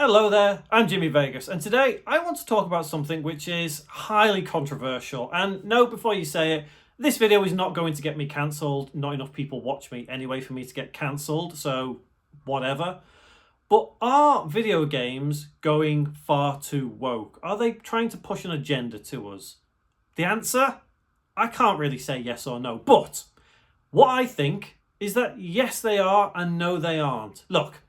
Hello there, I'm Jimmy Vegas, and today I want to talk about something which is highly controversial. And no, before you say it, this video is not going to get me cancelled. Not enough people watch me anyway for me to get cancelled, so whatever. But are video games going far too woke? Are they trying to push an agenda to us? The answer? I can't really say yes or no, but what I think is that yes they are and no they aren't. Look,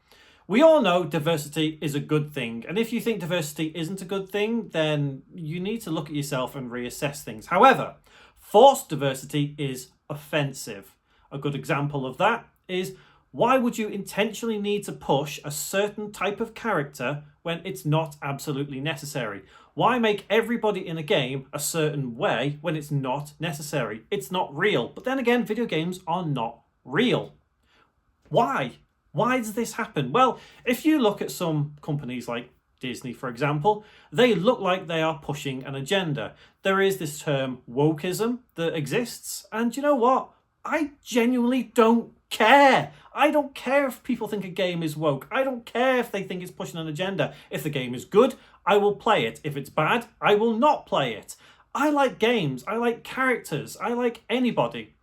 we all know diversity is a good thing, and if you think diversity isn't a good thing, then you need to look at yourself and reassess things. However, forced diversity is offensive. A good example of that is, why would you intentionally need to push a certain type of character when it's not absolutely necessary? Why make everybody in a game a certain way when it's not necessary? It's not real. But then again, video games are not real. Why? Why does this happen? Well, if you look at some companies like Disney, for example, they look like they are pushing an agenda. There is this term wokeism that exists, and you know what? I genuinely don't care. I don't care if people think a game is woke. I don't care if they think it's pushing an agenda. If the game is good, I will play it. If it's bad, I will not play it. I like games. I like characters. I like anybody.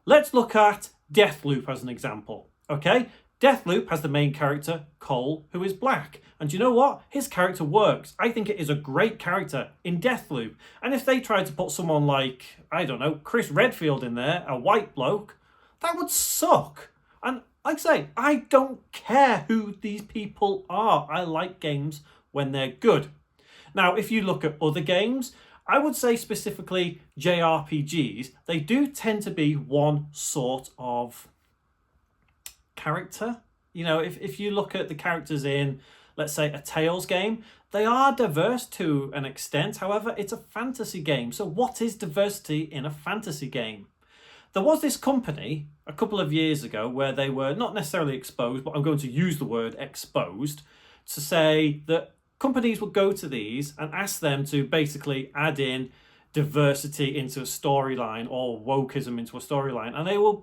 Let's look at Deathloop as an example, okay? Deathloop has the main character, Cole, who is black. And you know what? His character works. I think it is a great character in Deathloop. And if they tried to put someone like, I don't know, Chris Redfield in there, a white bloke, that would suck. And like I say, I don't care who these people are. I like games when they're good. Now, if you look at other games, I would say specifically JRPGs, they do tend to be one sort of character. You know, if you look at the characters in, let's say, a Tales game, they are diverse to an extent. However, it's a fantasy game. So what is diversity in a fantasy game? There was this company a couple of years ago where they were not necessarily exposed, but I'm going to use the word exposed to say that companies would go to these and ask them to basically add in diversity into a storyline or wokeism into a storyline, and they will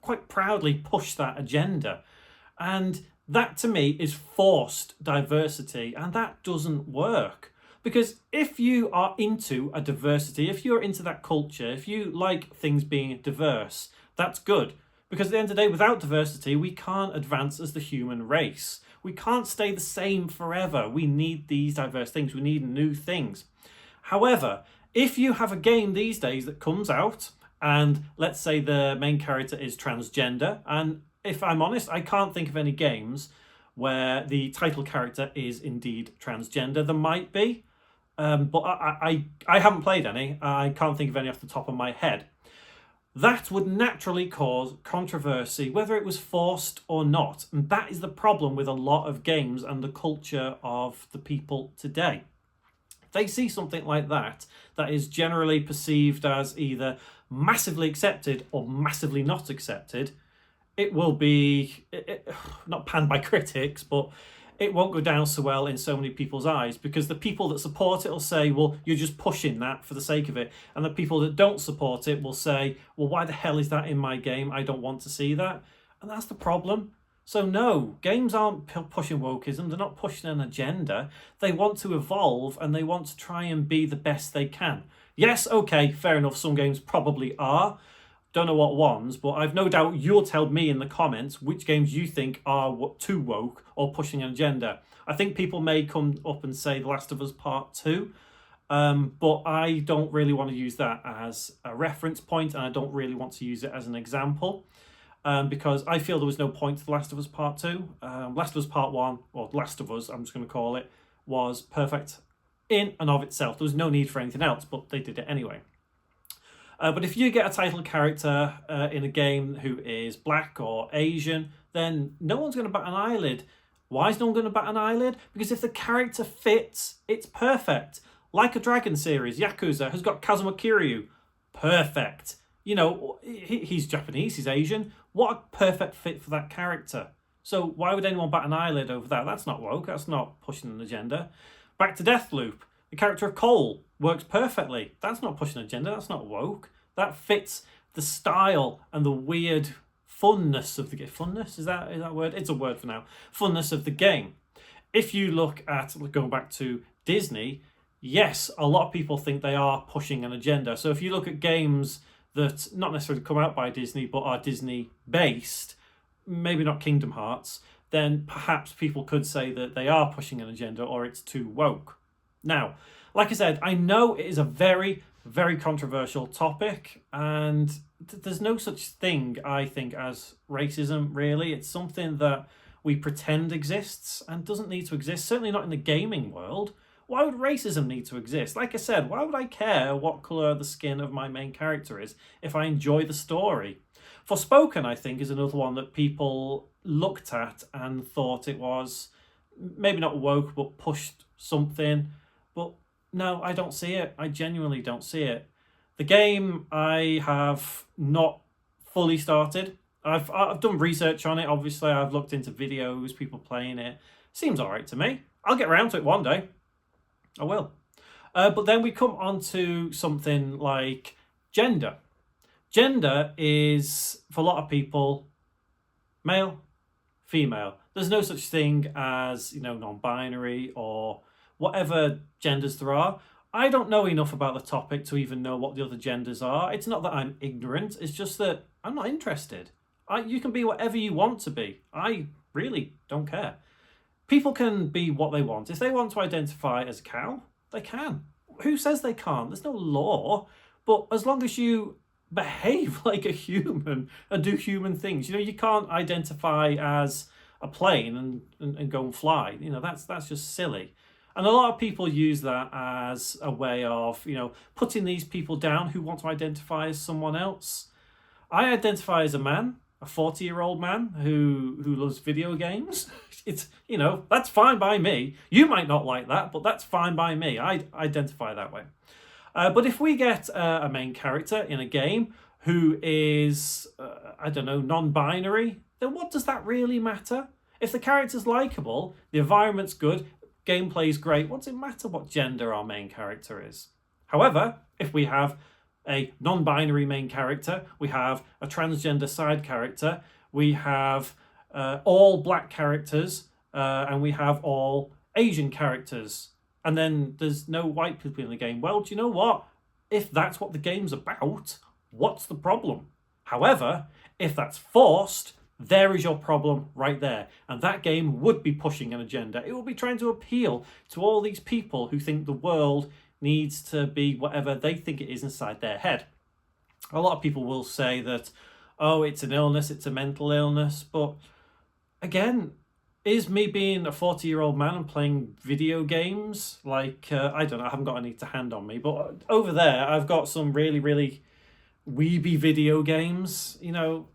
quite proudly push that agenda. And that to me is forced diversity, and that doesn't work. Because if you are into a diversity, if you're into that culture, if you like things being diverse, that's good. Because at the end of the day, without diversity, we can't advance as the human race. We can't stay the same forever. We need these diverse things. We need new things. However, if you have a game these days that comes out, and let's say the main character is transgender, and if I'm honest, I can't think of any games where the title character is indeed transgender. There might be, but I haven't played any. I can't think of any off the top of my head. That would naturally cause controversy, whether it was forced or not. And that is the problem with a lot of games and the culture of the people today. They see something like that is generally perceived as either massively accepted or massively not accepted, it will be not panned by critics, but it won't go down so well in so many people's eyes, because the people that support it will say, well, you're just pushing that for the sake of it. And the people that don't support it will say, well, why the hell is that in my game? I don't want to see that. And that's the problem. So no, games aren't pushing wokeism. They're not pushing an agenda. They want to evolve and they want to try and be the best they can. Yes, okay, fair enough. Some games probably are. Don't know what ones, but I've no doubt you'll tell me in the comments which games you think are too woke or pushing an agenda. I think people may come up and say The Last of Us Part 2, but I don't really want to use that as a reference point, and I don't really want to use it as an example, because I feel there was no point to The Last of Us Part 2. Last of Us Part 1, or Last of Us, I'm just going to call it, was perfect in and of itself. There was no need for anything else, but they did it anyway. But if you get a title character in a game who is black or Asian, then no one's going to bat an eyelid. Why is no one going to bat an eyelid? Because if the character fits, it's perfect. Like a Dragon series, Yakuza has got Kazuma Kiryu. Perfect. You know, he's Japanese, he's Asian. What a perfect fit for that character. So why would anyone bat an eyelid over that? That's not woke. That's not pushing an agenda. Back to Deathloop. The character of Cole works perfectly. That's not pushing an agenda. That's not woke. That fits the style and the weird funness of the game. Funness? Is that a word? It's a word for now. Funness of the game. if you look at, going back to Disney, yes, a lot of people think they are pushing an agenda. So if you look at games that not necessarily come out by Disney but are Disney based, maybe not Kingdom Hearts, then perhaps people could say that they are pushing an agenda or it's too woke. Now, like I said, I know it is a very, very controversial topic, and there's no such thing, I think, as racism, really. It's something that we pretend exists and doesn't need to exist, certainly not in the gaming world. Why would racism need to exist? Like I said, why would I care what colour the skin of my main character is if I enjoy the story? Forspoken, I think, is another one that people looked at and thought it was maybe not woke, but pushed something. But no, I don't see it. I genuinely don't see it. The game I have not fully started. I've done research on it. Obviously, I've looked into videos, people playing it. Seems all right to me. I'll get around to it one day. I will. But then we come on to something like gender. Gender is, for a lot of people, male, female. There's no such thing as, non-binary or whatever genders there are. I don't know enough about the topic to even know what the other genders are. It's not that I'm ignorant. It's just that I'm not interested. You can be whatever you want to be. I really don't care. People can be what they want. If they want to identify as a cow, they can. Who says they can't? There's no law. But as long as you behave like a human and do human things, you can't identify as a plane and go and fly. That's just silly. And a lot of people use that as a way of, putting these people down who want to identify as someone else. I identify as a man, a 40-year-old man who loves video games. It's, that's fine by me. You might not like that, but that's fine by me. I identify that way. But if we get a main character in a game who is, non-binary, then what does that really matter? If the character's likable, the environment's good, gameplay's great, what does it matter what gender our main character is? However, if we have a non-binary main character, we have a transgender side character, we have all black characters, and we have all Asian characters, and then there's no white people in the game. Well, do you know what? If that's what the game's about, what's the problem? However, if that's forced, there is your problem right there. And that game would be pushing an agenda. It would be trying to appeal to all these people who think the world needs to be whatever they think it is inside their head. A lot of people will say that, oh, it's an illness, it's a mental illness. But again, is me being a 40-year-old man and playing video games, I haven't got any to hand on me, but over there I've got some really, really weeby video games.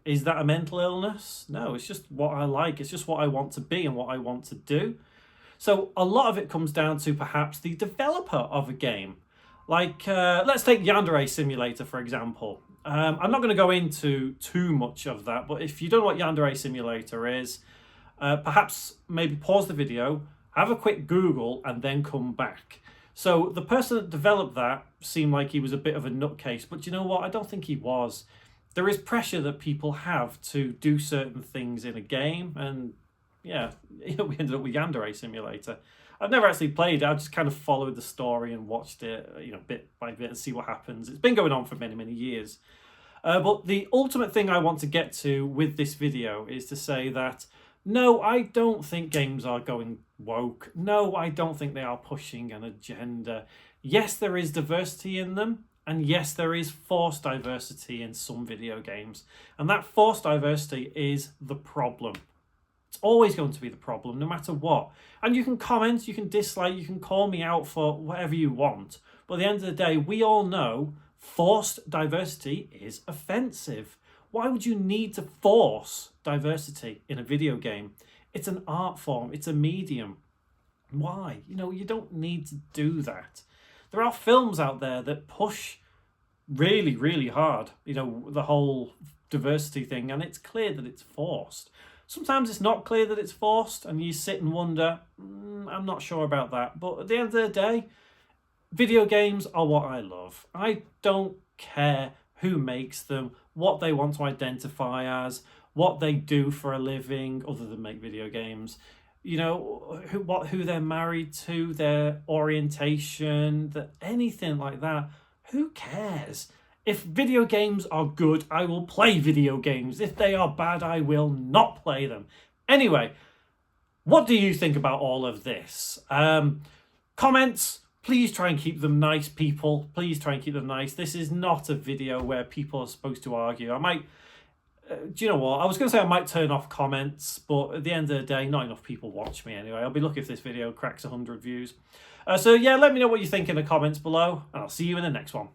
Is that a mental illness? No, it's just what I like. It's just what I want to be and what I want to do. So a lot of it comes down to perhaps the developer of a game. Let's take Yandere Simulator, for example. I'm not going to go into too much of that, but if you don't know what Yandere Simulator is, perhaps maybe pause the video, have a quick Google, and then come back. So the person that developed that seemed like he was a bit of a nutcase, but you know what? I don't think he was. There is pressure that people have to do certain things in a game, and yeah, we ended up with Yandere Simulator. I've never actually played it. I just kind of followed the story and watched it, bit by bit and see what happens. It's been going on for many, many years. But the ultimate thing I want to get to with this video is to say that no, I don't think games are going woke. No, I don't think they are pushing an agenda. Yes, there is diversity in them. And yes, there is forced diversity in some video games. And that forced diversity is the problem. It's always going to be the problem, no matter what. And you can comment, you can dislike, you can call me out for whatever you want. But at the end of the day, we all know forced diversity is offensive. Why would you need to force diversity in a video game? It's an art form. It's a medium. Why? You don't need to do that. There are films out there that push really, really hard, the whole diversity thing, and it's clear that it's forced. Sometimes it's not clear that it's forced, and you sit and wonder, I'm not sure about that. But at the end of the day, video games are what I love. I don't care who makes them, what they want to identify as, what they do for a living other than make video games. you know, who they're married to, their orientation, anything like that. Who cares? If video games are good, I will play video games. If they are bad, I will not play them. Anyway, what do you think about all of this? Comments, please try and keep them nice, people. Please try and keep them nice. This is not a video where people are supposed to argue. I might... do you know what? I was going to say I might turn off comments, but at the end of the day, not enough people watch me anyway. I'll be lucky if this video cracks 100 views. So yeah, let me know what you think in the comments below, and I'll see you in the next one.